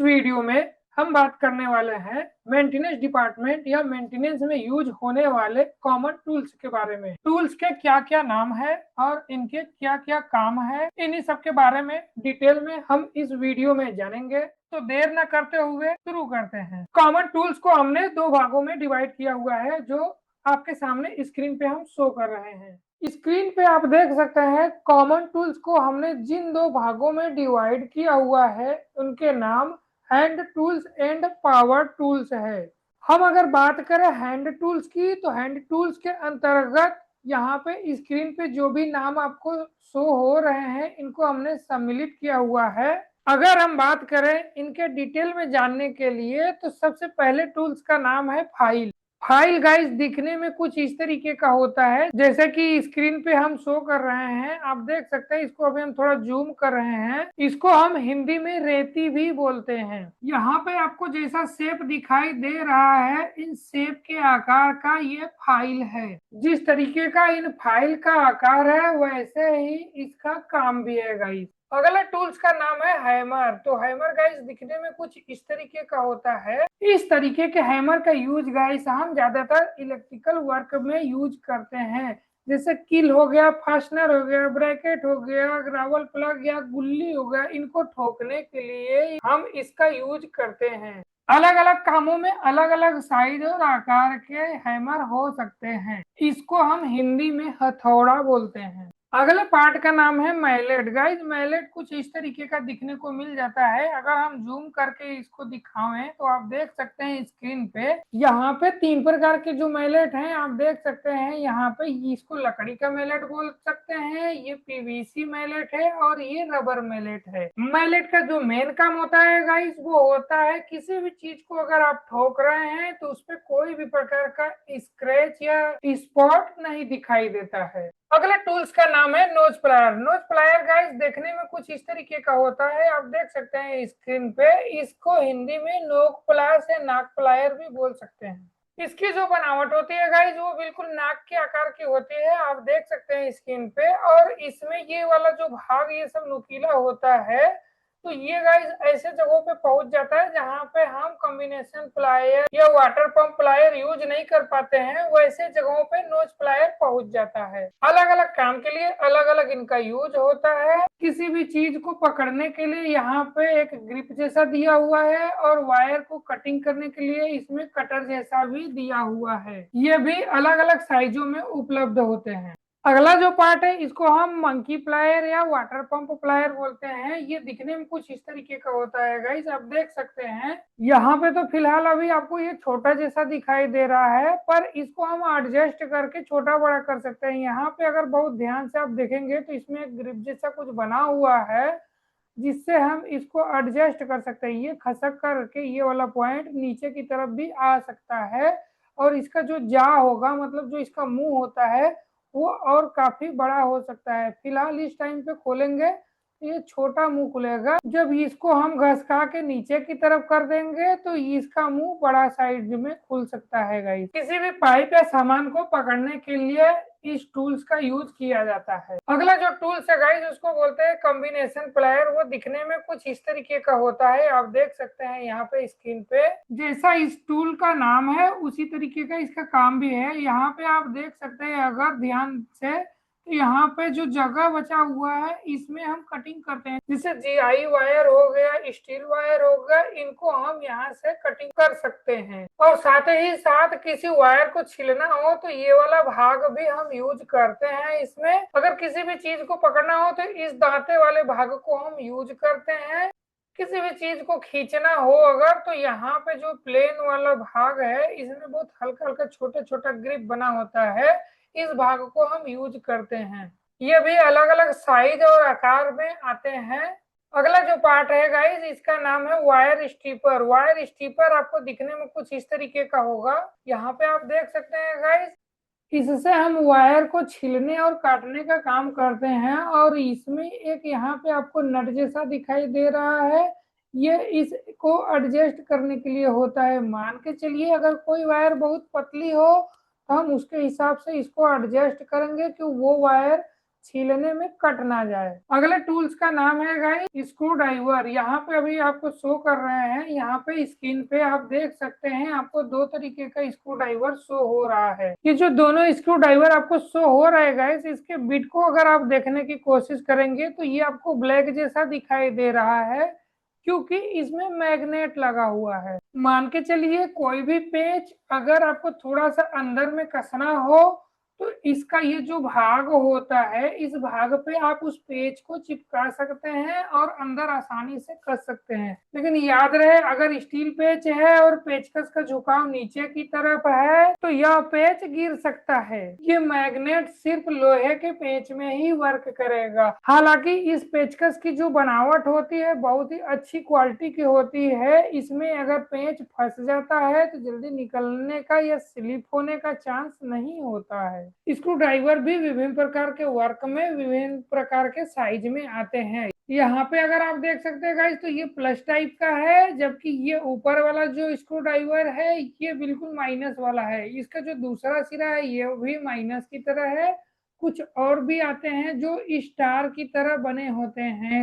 इस वीडियो में हम बात करने वाले हैं मेंटेनेंस डिपार्टमेंट या मेंटेनेंस में यूज होने वाले कॉमन टूल्स के बारे में। टूल्स के क्या क्या नाम है और इनके क्या क्या काम है, इन्हीं सब के बारे में डिटेल में हम इस वीडियो में जानेंगे। तो देर न करते हुए शुरू करते हैं। कॉमन टूल्स को हमने दो भागों में डिवाइड किया हुआ है, जो आपके सामने स्क्रीन पे हम शो कर रहे हैं। स्क्रीन पे आप देख सकते हैं कॉमन टूल्स को हमने जिन दो भागों में डिवाइड किया हुआ है उनके नाम hand tools and power tools है। हम अगर बात करें हैंड टूल्स की, तो हैंड टूल्स के अंतर्गत यहाँ पे स्क्रीन पे जो भी नाम आपको शो हो रहे हैं इनको हमने सम्मिलित किया हुआ है। अगर हम बात करें इनके डिटेल में जानने के लिए, तो सबसे पहले टूल्स का नाम है फाइल। फाइल गाइस दिखने में कुछ इस तरीके का होता है, जैसे कि स्क्रीन पे हम शो कर रहे हैं, आप देख सकते हैं। इसको अभी हम थोड़ा जूम कर रहे हैं। इसको हम हिंदी में रेती भी बोलते हैं। यहाँ पे आपको जैसा शेप दिखाई दे रहा है, इन शेप के आकार का ये फाइल है। जिस तरीके का इन फाइल का आकार है वैसे ही इसका काम भी है गाइस। अगला टूल्स का नाम है हैमर। तो हैमर गाइस दिखने में कुछ इस तरीके का होता है। इस तरीके के हैमर का यूज गाइस हम ज्यादातर इलेक्ट्रिकल वर्क में यूज करते हैं, जैसे कील हो गया, फास्टनर हो गया, ब्रैकेट हो गया, ग्रावल प्लग या गुल्ली हो गया, इनको ठोकने के लिए हम इसका यूज करते हैं। अलग अलग कामों में अलग अलग साइज और आकार के हैमर हो सकते हैं। इसको हम हिंदी में हथौड़ा बोलते हैं। अगले पार्ट का नाम है मैलेट। गाइज मैलेट कुछ इस तरीके का दिखने को मिल जाता है। अगर हम जूम करके इसको दिखाएं तो आप देख सकते हैं स्क्रीन पे, यहाँ पे तीन प्रकार के जो मैलेट हैं आप देख सकते हैं। यहाँ पे इसको लकड़ी का मैलेट बोल सकते हैं, ये पीवीसी मैलेट है और ये रबर मैलेट है। मैलेट का जो मेन काम होता है गाइज वो होता है किसी भी चीज को अगर आप ठोक रहे हैं तो उसपे कोई भी प्रकार का स्क्रैच या स्पॉट नहीं दिखाई देता है। अगले टूल्स का नाम है knows plier. Knows plier guys देखने में कुछ इस तरीके का होता है, आप देख सकते हैं स्क्रीन पे। इसको हिंदी में नोक प्लायर से नाक प्लायर भी बोल सकते हैं। इसकी जो बनावट होती है गाइस वो बिल्कुल नाक के आकार की होती है, आप देख सकते हैं स्क्रीन पे। और इसमें ये वाला जो भाग ये सब नुकीला होता है, तो ये गाइस ऐसे जगहों पे पहुंच जाता है जहां पे हम कॉम्बिनेशन प्लायर या वाटर पंप प्लायर यूज नहीं कर पाते हैं, वैसे जगहों पे नोज प्लायर पहुंच जाता है। अलग अलग काम के लिए अलग अलग इनका यूज होता है। किसी भी चीज को पकड़ने के लिए यहाँ पे एक ग्रिप जैसा दिया हुआ है और वायर को कटिंग करने के लिए इसमें कटर जैसा भी दिया हुआ है। ये भी अलग अलग साइजों में उपलब्ध होते हैं। अगला जो पार्ट है इसको हम मंकी प्लायर या वाटर पंप प्लायर बोलते हैं। ये दिखने में कुछ इस तरीके का होता है गाइस, आप देख सकते हैं। यहाँ पे तो फिलहाल अभी आपको ये छोटा जैसा दिखाई दे रहा है, पर इसको हम एडजस्ट करके छोटा बड़ा कर सकते हैं। यहाँ पे अगर बहुत ध्यान से आप देखेंगे तो इसमें एक ग्रिप जैसा कुछ बना हुआ है, जिससे हम इसको एडजस्ट कर सकते हैं। ये खसक करके ये वाला पॉइंट नीचे की तरफ भी आ सकता है, और इसका जो जा होगा, मतलब जो इसका मुंह होता है, वो और काफी बड़ा हो सकता है। फिलहाल इस टाइम पे खोलेंगे तो ये छोटा मुंह खुलेगा। जब इसको हम घसका के नीचे की तरफ कर देंगे तो इसका मुंह बड़ा साइड में खुल सकता है गाइस। किसी भी पाइप या सामान को पकड़ने के लिए इस टूल्स का यूज किया जाता है। अगला जो टूल्स है गाइस उसको बोलते हैं कॉम्बिनेशन प्लायर। वो दिखने में कुछ इस तरीके का होता है, आप देख सकते हैं यहाँ पे स्क्रीन पे। जैसा इस टूल का नाम है उसी तरीके का इसका काम भी है। यहाँ पे आप देख सकते हैं अगर ध्यान से, तो यहाँ पे जो जगह बचा हुआ है इसमें हम कटिंग करते हैं। जैसे जीआई वायर हो गया, स्टील वायर हो गया, इनको हम यहाँ से कटिंग कर सकते हैं। और साथ ही साथ किसी वायर को छिलना हो तो ये वाला भाग भी हम यूज करते हैं इसमें। अगर किसी भी चीज को पकड़ना हो तो इस दांते वाले भाग को हम यूज करते हैं। किसी भी चीज को खींचना हो अगर, तो यहाँ पे जो प्लेन वाला भाग है इसमें बहुत हल्का हल्का छोटा छोटा ग्रिप बना होता है, इस भाग को हम यूज करते हैं। ये भी अलग अलग साइज और आकार में आते हैं। अगला जो पार्ट है गाइस इसका नाम है वायर स्टीपर। वायर स्टीपर आपको दिखने में कुछ इस तरीके का होगा, यहाँ पे आप देख सकते हैं गाइस। इससे हम वायर को छीलने और काटने का काम करते हैं, और इसमें एक यहाँ पे आपको नट जैसा दिखाई दे रहा है, ये इसको एडजस्ट करने के लिए होता है। मान के चलिए अगर कोई वायर बहुत पतली हो तो हम उसके हिसाब से इसको एडजस्ट करेंगे कि वो वायर छीलने में कट ना जाए। अगले टूल्स का नाम है गाइस स्क्रू ड्राइवर। यहाँ पे अभी आपको शो कर रहे हैं, यहाँ पे स्क्रीन पे आप देख सकते हैं आपको दो तरीके का स्क्रू ड्राइवर शो हो रहा है। ये जो दोनों स्क्रू ड्राइवर आपको शो हो रहा है गाइस, इसके बिट को अगर आप देखने की कोशिश करेंगे तो ये आपको ब्लैक जैसा दिखाई दे रहा है, क्योंकि इसमें मैग्नेट लगा हुआ है। मान के चलिए कोई भी पेच अगर आपको थोड़ा सा अंदर में कसना हो तो इसका ये जो भाग होता है, इस भाग पे आप उस पेच को चिपका सकते हैं और अंदर आसानी से कस सकते हैं। लेकिन याद रहे, अगर स्टील पेच है और पेचकस का झुकाव नीचे की तरफ है तो यह पेच गिर सकता है। ये मैग्नेट सिर्फ लोहे के पेच में ही वर्क करेगा। हालांकि इस पेचकस की जो बनावट होती है बहुत ही अच्छी क्वालिटी की होती है। इसमें अगर पेच फंस जाता है तो जल्दी निकलने का या स्लिप होने का चांस नहीं होता है। स्क्रू ड्राइवर भी विभिन्न प्रकार के वर्क में विभिन्न प्रकार के साइज में आते हैं। यहाँ पे अगर आप देख सकते हैं गाइस तो ये प्लस टाइप का है, जबकि ये ऊपर वाला जो स्क्रू ड्राइवर है ये बिल्कुल माइनस वाला है। इसका जो दूसरा सिरा है ये भी माइनस की तरह है। कुछ और भी आते हैं जो स्टार की तरह बने होते हैं।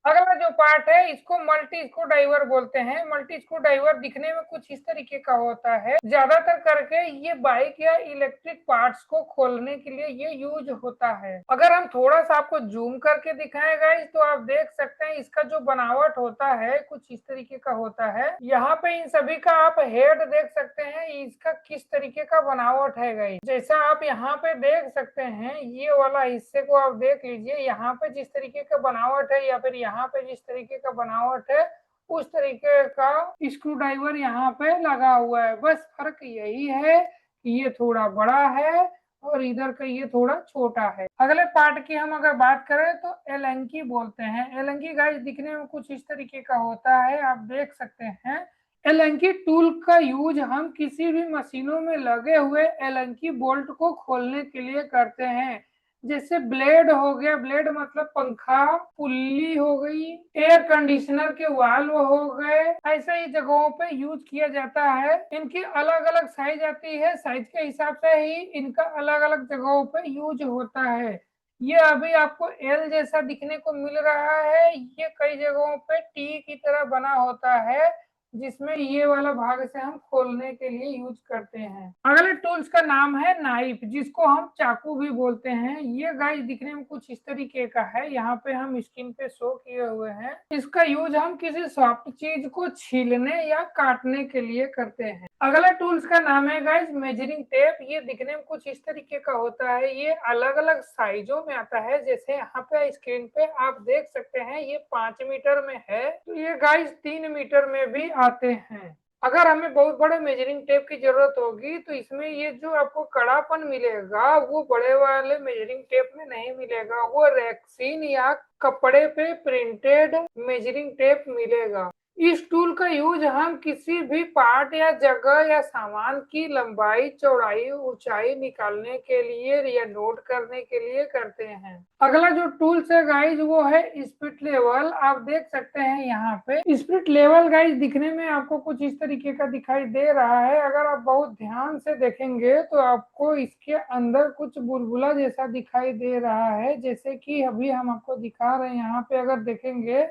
अगला जो पार्ट है इसको मल्टी स्क्रू ड्राइवर बोलते हैं। मल्टी स्क्रू ड्राइवर दिखने में कुछ इस तरीके का होता है। ज्यादातर करके ये बाइक या इलेक्ट्रिक पार्ट्स को खोलने के लिए ये यूज होता है। अगर हम थोड़ा सा आपको जूम करके दिखाएं गाइस तो आप देख सकते हैं इसका जो बनावट होता है कुछ इस तरीके का होता है। यहाँ पे इन सभी का आप हेड देख सकते हैं, इसका किस तरीके का बनावट है गाइस। जैसा आप यहाँ पे देख सकते हैं ये वाला हिस्से को आप देख लीजिए, यहाँ पे जिस तरीके का बनावट है या फिर यहाँ पे जिस तरीके का बनावट है उस तरीके का स्क्रू ड्राइवर यहाँ पे लगा हुआ है। बस फर्क यही है कि ये थोड़ा बड़ा है और इधर का ये थोड़ा छोटा है। अगले पार्ट की हम अगर बात करें तो एलंकी बोलते हैं। एलंकी गाइस दिखने में कुछ इस तरीके का होता है, आप देख सकते हैं। एलंकी टूल का यूज हम किसी भी मशीनों में लगे हुए एलंकी बोल्ट को खोलने के लिए करते हैं। जैसे ब्लेड हो गया, ब्लेड मतलब पंखा, पुल्ली हो गई, एयर कंडीशनर के वाल्व हो गए, ऐसे ही जगहों पे यूज किया जाता है। इनकी अलग अलग साइज आती है, साइज के हिसाब से ही इनका अलग अलग जगहों पे यूज होता है। ये अभी आपको एल जैसा दिखने को मिल रहा है, ये कई जगहों पे टी की तरह बना होता है जिसमें ये वाला भाग से हम खोलने के लिए यूज करते हैं। अगले टूल्स का नाम है नाइफ, जिसको हम चाकू भी बोलते हैं। ये गाइस दिखने में कुछ इस तरीके का है, यहाँ पे हम स्क्रीन पे शो किए हुए हैं। इसका यूज हम किसी सॉफ्ट चीज को छीलने या काटने के लिए करते हैं। अगला टूल्स का नाम है गाइस मेजरिंग टेप। ये दिखने में कुछ इस तरीके का होता है, ये अलग अलग साइजों में आता है। जैसे यहाँ पे स्क्रीन पे आप देख सकते हैं ये 5 मीटर में है, तो ये गाइस 3 मीटर में भी आते हैं। अगर हमें बहुत बड़े मेजरिंग टेप की जरूरत होगी तो इसमें ये जो आपको कड़ापन मिलेगा वो बड़े वाले मेजरिंग टेप में नहीं मिलेगा, वो रेक्सीन या कपड़े पे प्रिंटेड मेजरिंग टेप मिलेगा। इस टूल का यूज हम किसी भी पार्ट या जगह या सामान की लंबाई, चौड़ाई, ऊंचाई निकालने के लिए या नोट करने के लिए करते हैं। अगला जो टूल्स है गाइज वो है स्पिरिट लेवल। आप देख सकते हैं यहाँ पे स्पिरिट लेवल गाइज दिखने में आपको कुछ इस तरीके का दिखाई दे रहा है। अगर आप बहुत ध्यान से देखेंगे तो आपको इसके अंदर कुछ बुलबुला जैसा दिखाई दे रहा है, जैसे कि अभी हम आपको दिखा रहे हैं। यहाँ पे अगर देखेंगे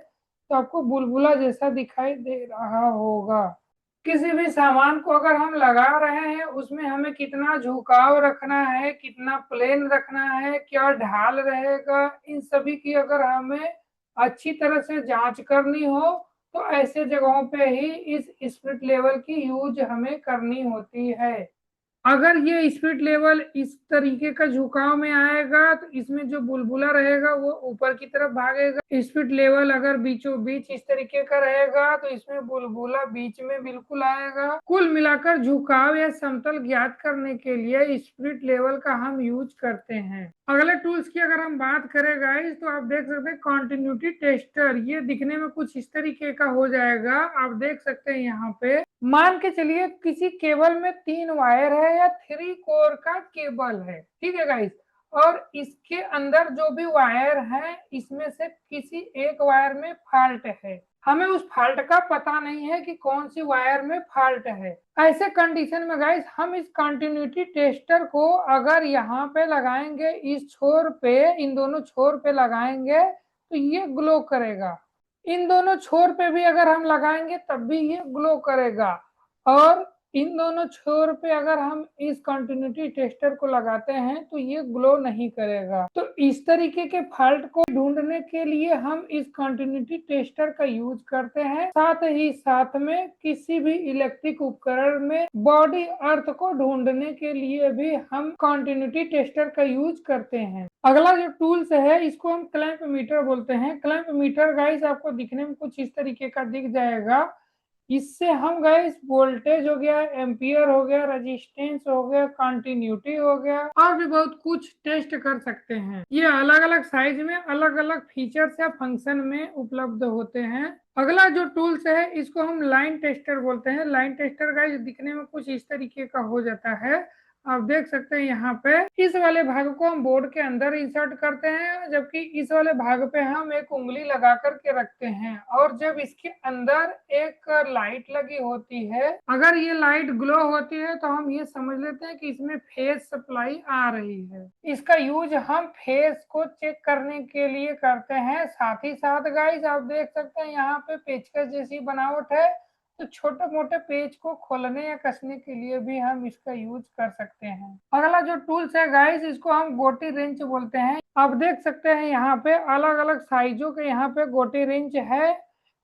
तो आपको बुलबुला जैसा दिखाई दे रहा होगा। किसी भी सामान को अगर हम लगा रहे हैं उसमें हमें कितना झुकाव रखना है, कितना प्लेन रखना है, क्या ढाल रहेगा, इन सभी की अगर हमें अच्छी तरह से जांच करनी हो तो ऐसे जगहों पे ही इस स्पिरिट लेवल की यूज हमें करनी होती है। अगर ये स्पिरिट लेवल इस तरीके का झुकाव में आएगा तो इसमें जो बुलबुला रहेगा वो ऊपर की तरफ भागेगा। स्पिरिट लेवल अगर बीचों बीच इस तरीके का रहेगा तो इसमें बुलबुला बीच में बिल्कुल आएगा। कुल मिलाकर झुकाव या समतल ज्ञात करने के लिए स्पिरिट लेवल का हम यूज करते हैं। अगले टूल्स की अगर हम बात करें गाइस तो आप देख सकते हैं कॉन्टिन्यूटी टेस्टर। ये दिखने में कुछ इस तरीके का हो जाएगा, आप देख सकते हैं। यहाँ पे मान के चलिए किसी केबल में 3 वायर है या 3 कोर का केबल है, ठीक है गाइस, और इसके अंदर जो भी वायर है इसमें से किसी एक वायर में फॉल्ट है। हमें उस फॉल्ट का पता नहीं है कि कौन सी वायर में फॉल्ट है। ऐसे कंडीशन में गाइस हम इस कंटिन्यूटी टेस्टर को अगर यहाँ पे लगाएंगे, इस छोर पे, इन दोनों छोर पे लगाएंगे तो ये ग्लो करेगा। इन दोनों छोर पे भी अगर हम लगाएंगे तब भी ये ग्लो करेगा। और इन दोनों छोर पे अगर हम इस कंटिन्यूटी टेस्टर को लगाते हैं तो ये ग्लो नहीं करेगा। तो इस तरीके के फॉल्ट को ढूंढने के लिए हम इस कंटिन्यूटी टेस्टर का यूज करते हैं। साथ ही साथ में किसी भी इलेक्ट्रिक उपकरण में बॉडी अर्थ को ढूंढने के लिए भी हम कंटिन्यूटी टेस्टर का यूज करते हैं। अगला जो टूल्स है इसको हम क्लैंप मीटर बोलते हैं। क्लैंप मीटर गाइस आपको दिखने में कुछ इस तरीके का दिख जाएगा। इससे हम गाइस वोल्टेज हो गया, एम्पियर हो गया, रेजिस्टेंस हो गया, कंटिन्यूटी हो गया और भी बहुत कुछ टेस्ट कर सकते हैं। ये अलग अलग साइज में अलग अलग फीचर्स या फंक्शन में उपलब्ध होते हैं। अगला जो टूल्स है इसको हम लाइन टेस्टर बोलते हैं। लाइन टेस्टर गाइस दिखने में कुछ इस तरीके का हो जाता है। आप देख सकते हैं यहाँ पे इस वाले भाग को हम बोर्ड के अंदर इंसर्ट करते हैं, जबकि इस वाले भाग पे हम एक उंगली लगा करके रखते हैं। और जब इसके अंदर एक लाइट लगी होती है, अगर ये लाइट ग्लो होती है तो हम ये समझ लेते हैं कि इसमें फेज सप्लाई आ रही है। इसका यूज हम फेज को चेक करने के लिए करते हैं। साथ ही साथ गाइस आप देख सकते हैं यहाँ पे पेचकस जैसी बनावट है, तो छोटे मोटे पेज को खोलने या कसने के लिए भी हम इसका यूज कर सकते हैं। अगला जो टूल्स है गाइस इसको हम गोटी रेंच बोलते हैं। आप देख सकते हैं यहाँ पे अलग अलग साइजों के यहाँ पे गोटी रेंच है।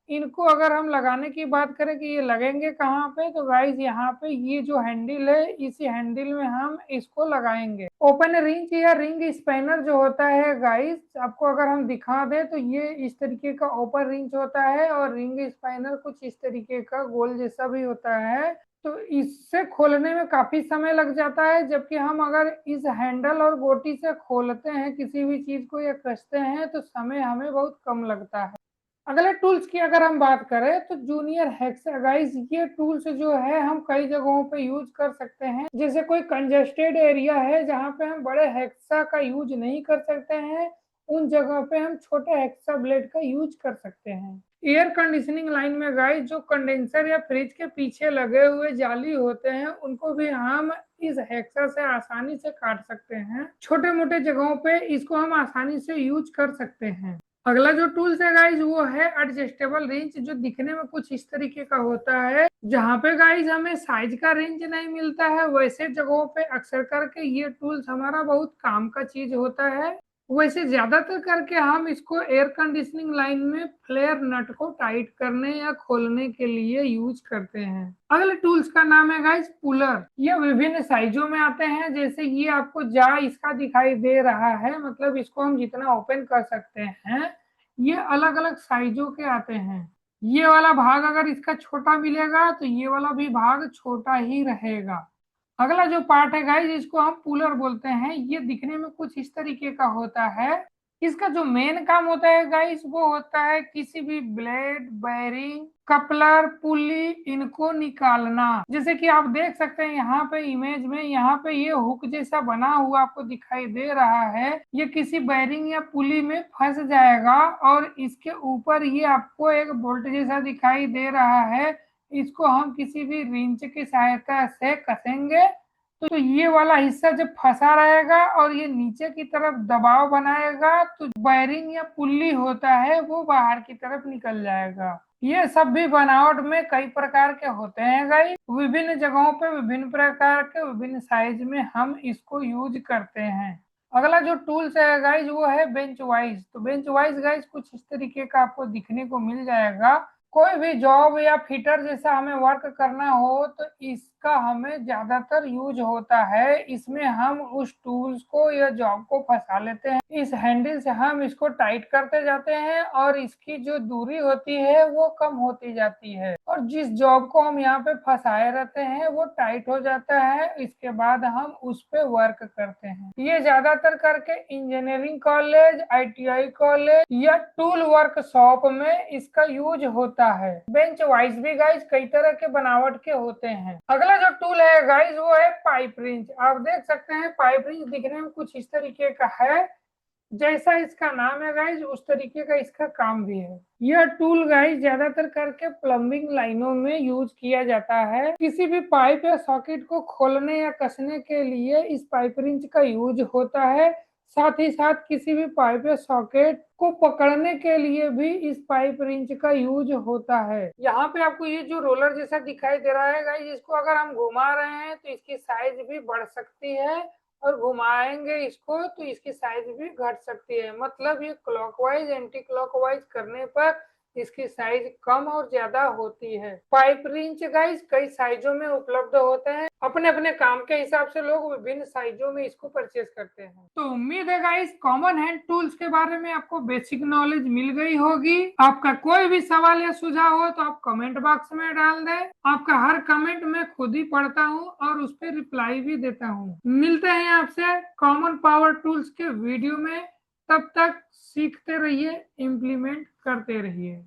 इनको अगर हम लगाने की बात करें कि ये लगेंगे कहाँ पे, तो गाइस यहाँ पे ये जो हैंडल है इसी हैंडल में हम इसको लगाएंगे। ओपन रिंच या रिंग स्पैनर जो होता है गाइस, आपको अगर हम दिखा दें तो ये इस तरीके का ओपन रिंच होता है और रिंग स्पैनर कुछ इस तरीके का गोल जैसा भी होता है। तो इससे खोलने में काफी समय लग जाता है, जबकि हम अगर इस हैंडल और गोटी से खोलते हैं किसी भी चीज को या कसते हैं तो समय हमें बहुत कम लगता है। अगले टूल्स की अगर हम बात करें तो जूनियर हेक्सा गाइस, ये टूल्स जो है हम कई जगहों पे यूज कर सकते हैं। जैसे कोई कंजेस्टेड एरिया है जहाँ पे हम बड़े हेक्सा का यूज नहीं कर सकते हैं, उन जगह पे हम छोटे हेक्सा ब्लेड का यूज कर सकते हैं। एयर कंडीशनिंग लाइन में गाइस जो कंडेंसर या फ्रिज के पीछे लगे हुए जाली होते हैं उनको भी हम इस हेक्सा से आसानी से काट सकते हैं। छोटे मोटे जगहों पे इसको हम आसानी से यूज कर सकते हैं। अगला जो टूल्स है गाइज वो है एडजस्टेबल रेंज, जो दिखने में कुछ इस तरीके का होता है। जहाँ पे गाइज हमें साइज का रेंज नहीं मिलता है वैसे जगहों पे अक्सर करके ये टूल्स हमारा बहुत काम का चीज होता है। वैसे ज्यादातर करके हम इसको एयर कंडीशनिंग लाइन में फ्लेयर नट को टाइट करने या खोलने के लिए यूज करते हैं। अगले टूल्स का नाम है गाइज पुलर। ये विभिन्न साइजों में आते हैं। जैसे ये आपको जा इसका दिखाई दे रहा है, मतलब इसको हम जितना ओपन कर सकते हैं। ये अलग अलग साइजों के आते हैं। ये वाला भाग अगर इसका छोटा मिलेगा तो ये वाला भी भाग छोटा ही रहेगा। अगला जो पार्ट है गाइस इसको हम पुलर बोलते हैं। ये दिखने में कुछ इस तरीके का होता है। इसका जो मेन काम होता है गाइस वो होता है किसी भी ब्लेड, बेरिंग, कपलर, पुली इनको निकालना। जैसे कि आप देख सकते हैं यहाँ पे इमेज में, यहाँ पे ये हुक जैसा बना हुआ आपको दिखाई दे रहा है। ये किसी बेरिंग या पुली में फंस जाएगा और इसके ऊपर ये आपको एक बोल्ट जैसा दिखाई दे रहा है। इसको हम किसी भी रिंच की सहायता से कसेंगे तो ये वाला हिस्सा जब फंसा रहेगा और ये नीचे की तरफ दबाव बनाएगा तो बेरिंग या पुल्ली होता है वो बाहर की तरफ निकल जाएगा। ये सब भी बनावट में कई प्रकार के होते हैं गाइस। विभिन्न जगहों पे विभिन्न प्रकार के विभिन्न साइज में हम इसको यूज करते हैं। अगला जो टूल्स है गाइज वो है बेंच वाइज। तो बेंच वाइज गाइज कुछ इस तरीके का आपको दिखने को मिल जाएगा। कोई भी जॉब या फिटर जैसा हमें वर्क करना हो तो इसका हमें ज्यादातर यूज होता है। इसमें हम उस टूल्स को या जॉब को फंसा लेते हैं। इस हैंडल से हम इसको टाइट करते जाते हैं और इसकी जो दूरी होती है वो कम होती जाती है और जिस जॉब को हम यहाँ पे फंसाए रहते हैं वो टाइट हो जाता है। इसके बाद हम उस पे वर्क करते हैं। ये ज्यादातर करके इंजीनियरिंग कॉलेज, ITI कॉलेज या टूल वर्कशॉप में इसका यूज होता है। बेंच वाइज भी गाइज कई तरह के बनावट के होते हैं। अगला जो टूल है गाइज वो है पाइप रिंच। आप देख सकते हैं पाइप रिंच दिखने में कुछ इस तरीके का है। जैसा इसका नाम है गाइज उस तरीके का इसका काम भी है। यह टूल गाइज ज्यादातर करके प्लम्बिंग लाइनों में यूज किया जाता है। किसी भी पाइप या सॉकेट को खोलने या कसने के लिए इस पाइप रिंच का यूज होता है। साथ ही साथ किसी भी पाइप या सॉकेट को पकड़ने के लिए भी इस पाइप रिंच का यूज होता है। यहाँ पे आपको ये जो रोलर जैसा दिखाई दे रहा है गाइज, इसको अगर हम घुमा रहे हैं तो इसकी साइज भी बढ़ सकती है और घुमाएंगे इसको तो इसकी साइज भी घट सकती है। मतलब ये क्लॉकवाइज एंटी क्लॉकवाइज करने पर इसकी साइज कम और ज्यादा होती है। पाइप रिंच गाइस कई साइजों में उपलब्ध होते हैं। अपने अपने काम के हिसाब से लोग विभिन्न साइजों में इसको परचेज करते हैं। तो उम्मीद है गाइस कॉमन हैंड टूल्स के बारे में आपको बेसिक नॉलेज मिल गई होगी। आपका कोई भी सवाल या सुझाव हो तो आप कमेंट बॉक्स में डाल दें। आपका हर कमेंट मैं खुद ही पढ़ता हूँ और उस पर रिप्लाई भी देता हूँ। मिलते हैं आपसे कॉमन पावर टूल्स के वीडियो में। तब तक सीखते रहिए, इम्प्लीमेंट करते रहिए।